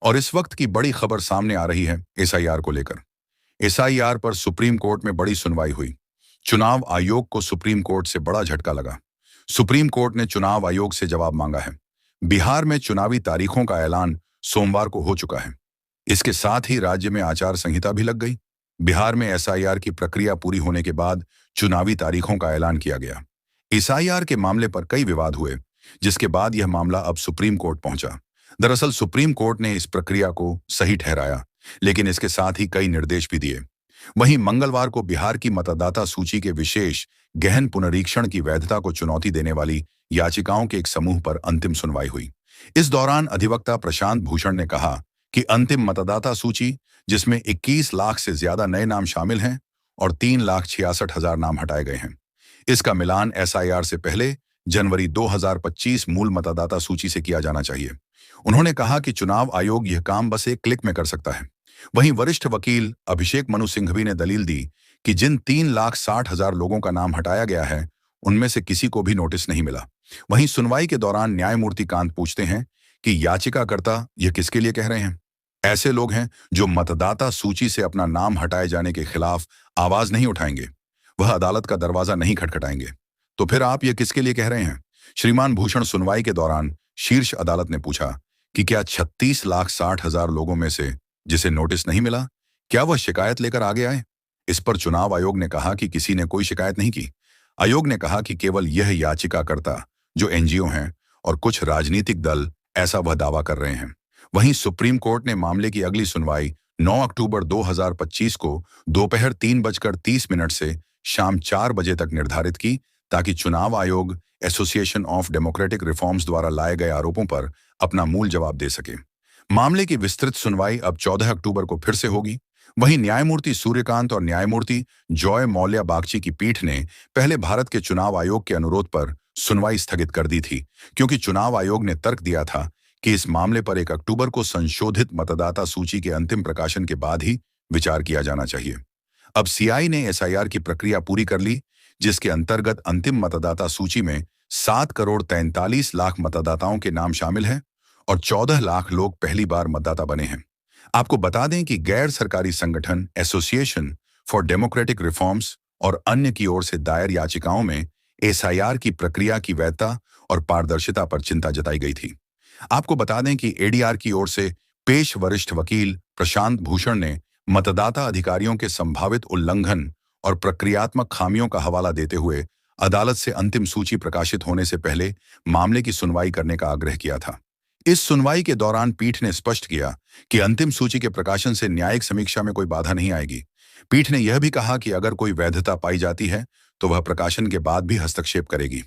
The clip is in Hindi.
और इस वक्त की बड़ी खबर सामने आ रही है एसआईआर को लेकर। एसआईआर पर सुप्रीम कोर्ट में बड़ी सुनवाई हुई। चुनाव आयोग को सुप्रीम कोर्ट से बड़ा झटका लगा। सुप्रीम कोर्ट ने चुनाव आयोग से जवाब मांगा है। बिहार में चुनावी तारीखों का ऐलान सोमवार को हो चुका है। इसके साथ ही राज्य में आचार संहिता भी लग गई। बिहार में एसआईआर की प्रक्रिया पूरी होने के बाद चुनावी तारीखों का ऐलान किया गया। एसआईआर के मामले पर कई विवाद हुए, जिसके बाद यह मामला अब सुप्रीम कोर्ट पहुंचा। दरअसल सुप्रीम कोर्ट ने इस प्रक्रिया को सही ठहराया, लेकिन इसके साथ ही कई निर्देश भी दिए। वहीं मंगलवार को बिहार की मतदाता सूची के विशेष गहन पुनरीक्षण की वैधता को चुनौती देने वाली याचिकाओं के एक समूह पर अंतिम सुनवाई हुई। इस दौरान अधिवक्ता प्रशांत भूषण ने कहा कि अंतिम मतदाता सूची, जिसमें 21 लाख से ज्यादा नए नाम शामिल हैं और 3,66,000 नाम हटाए गए हैं, इसका मिलान एसआईआर से पहले जनवरी 2025 मूल मतदाता सूची से किया जाना चाहिए। उन्होंने कहा कि चुनाव आयोग यह काम बस एक क्लिक में कर सकता है। वहीं वरिष्ठ वकील अभिषेक मनु सिंघवी ने दलील दी कि जिन 3,60,000 लोगों का नाम हटाया गया है, उनमें से किसी को भी नोटिस नहीं मिला। वहीं सुनवाई के दौरान न्यायमूर्ति कांत पूछते हैं कि याचिकाकर्ता यह किसके लिए कह रहे हैं। ऐसे लोग हैं जो मतदाता सूची से अपना नाम हटाए जाने के खिलाफ आवाज नहीं उठाएंगे, वह अदालत का दरवाजा नहीं खटखटाएंगे। तो फिर आप ये किसके लिए कह रहे हैं? श्रीमान भूषण सुनवाई के दौरान शीर्ष अदालत ने पूछा कि क्या 36,60,000 लोगों में से जिसे नोटिस नहीं मिला, क्या वह शिकायत लेकर आगे आए? इस पर चुनाव आयोग ने कहा कि किसी ने कोई शिकायत नहीं की। आयोग ने कहा कि केवल यह याचिकाकर्ता, जो एनजीओ हैं, और कुछ राजनीतिक दल ऐसा वह दावा कर रहे हैं। वहीं सुप्रीम कोर्ट ने मामले की अगली सुनवाई 9 अक्टूबर 2025 को दोपहर 3:30 से शाम 4 बजे तक निर्धारित की, ताकि चुनाव आयोग एसोसिएशन ऑफ डेमोक्रेटिक रिफॉर्म्स द्वारा लाए गए आरोपों पर अपना मूल जवाब दे सके। मामले की विस्तृत सुनवाई अब 14 अक्टूबर को फिर से होगी। वहीं न्यायमूर्ति सूर्यकांत और न्यायमूर्ति जॉय मौल्या बागची की पीठ ने पहले भारत के चुनाव आयोग के अनुरोध पर सुनवाई स्थगित कर दी थी, क्योंकि चुनाव आयोग ने तर्क दिया था कि इस मामले पर 1 अक्टूबर को संशोधित मतदाता सूची के अंतिम प्रकाशन के बाद ही विचार किया जाना चाहिए। अब सीआई ने एसआईआर की प्रक्रिया पूरी कर ली, जिसके अंतर्गत अंतिम मतदाता सूची में 7 करोड़ 43 लाख मतदाताओं के नाम शामिल हैं और 14 लाख लोग पहली बार मतदाता बने हैं। आपको बता दें कि गैर सरकारी संगठन एसोसिएशन फॉर डेमोक्रेटिक रिफॉर्म्स और अन्य की ओर से दायर याचिकाओं में एसआईआर की प्रक्रिया की वैधता और पारदर्शिता पर चिंता जताई गई थी। आपको बता दें कि एडीआर की ओर से पेश वरिष्ठ वकील प्रशांत भूषण ने मतदाता अधिकारियों के संभावित उल्लंघन और प्रक्रियात्मक खामियों का हवाला देते हुए अदालत से अंतिम सूची प्रकाशित होने से पहले मामले की सुनवाई करने का आग्रह किया था। इस सुनवाई के दौरान पीठ ने स्पष्ट किया कि अंतिम सूची के प्रकाशन से न्यायिक समीक्षा में कोई बाधा नहीं आएगी। पीठ ने यह भी कहा कि अगर कोई वैधता पाई जाती है तो वह प्रकाशन के बाद भी हस्तक्षेप करेगी।